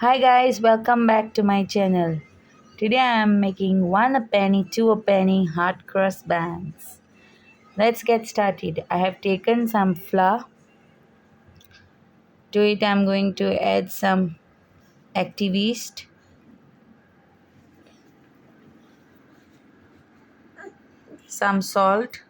Hi guys, welcome back to my channel. Today I am making 1 2 hot cross buns. Let's get started. I have taken some flour. To it I am going to add some active yeast, some salt,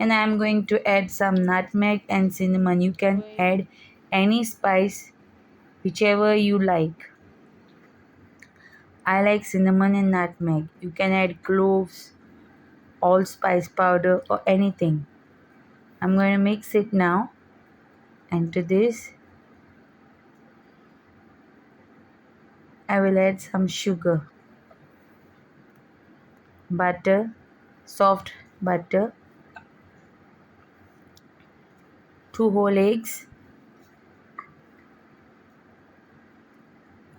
and I am going to add some nutmeg and cinnamon. You can add any spice whichever you like. I like cinnamon and nutmeg. You can add cloves, allspice powder or anything. I'm going to mix it now, and to this I will add some sugar, butter, soft butter, 2 whole eggs,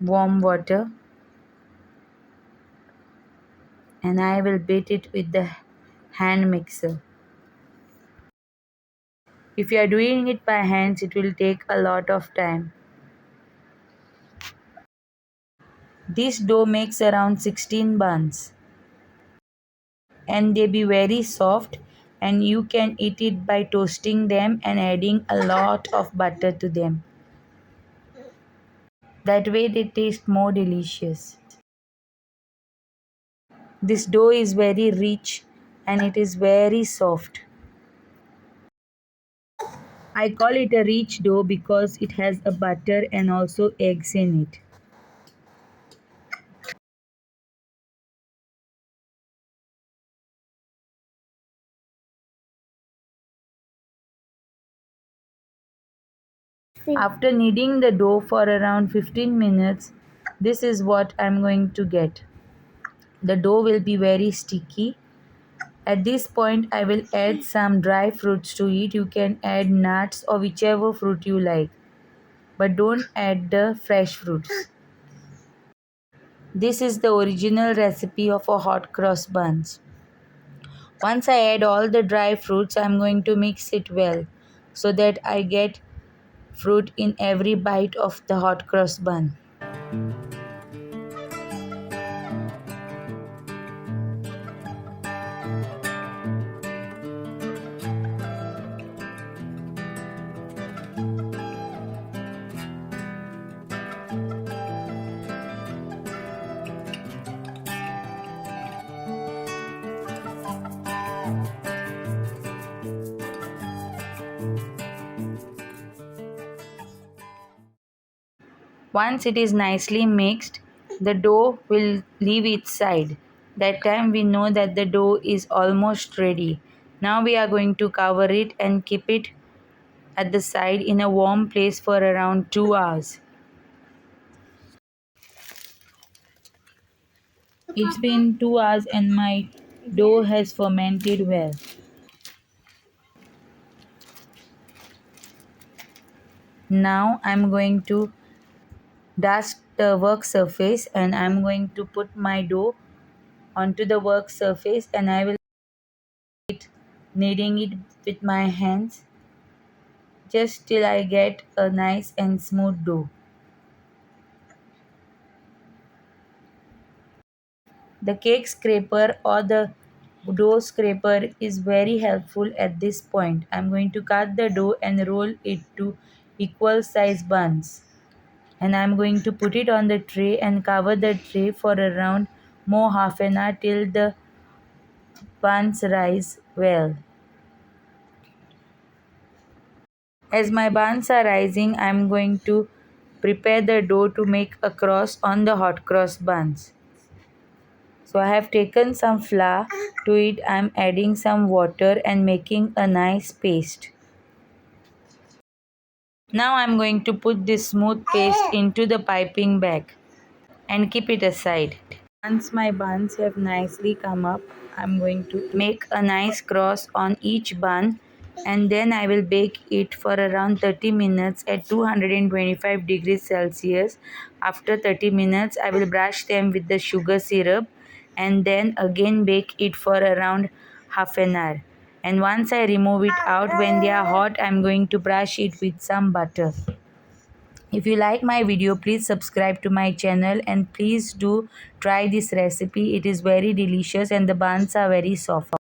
warm water, and I will beat it with the hand mixer. If you are doing it by hands, it will take a lot of time. This dough makes around 16 buns, and they be very soft, and you can eat it by toasting them and adding a lot of butter to them. That way they taste more delicious. This dough is very rich and it is very soft. I call it a rich dough because it has a butter and also eggs in it. After kneading the dough for around 15 minutes, this is what I'm going to get. The dough will be very sticky. At this point, I will add some dry fruits to it. You can add nuts or whichever fruit you like, but don't add the fresh fruits. This is the original recipe of a hot cross buns. Once I add all the dry fruits, I'm going to mix it well so that I get fruit in every bite of the hot cross bun. Once it is nicely mixed, the dough will leave its side. That time we know that the dough is almost ready. Now we are going to cover it and keep it at the side in a warm place for around 2 hours. It's been 2 hours and my dough has fermented well. Now I'm going to dust the work surface and I'm going to put my dough onto the work surface, and I will kneading it with my hands just till I get a nice and smooth dough. The cake scraper or the dough scraper is very helpful at this point. I'm going to cut the dough and roll it to equal size buns. And I'm going to put it on the tray and cover the tray for around more half an hour till the buns rise well. As my buns are rising, I'm going to prepare the dough to make a cross on the hot cross buns. So I have taken some flour. To it I am adding some water and making a nice paste. Now I am going to put this smooth paste into the piping bag and keep it aside. Once my buns have nicely come up, I am going to make a nice cross on each bun, and then I will bake it for around 30 minutes at 225 degrees Celsius. After 30 minutes, I will brush them with the sugar syrup and then again bake it for around half an hour. And once I remove it out, when they are hot, I am going to brush it with some butter. If you like my video, please subscribe to my channel and please do try this recipe. It is very delicious and the buns are very soft.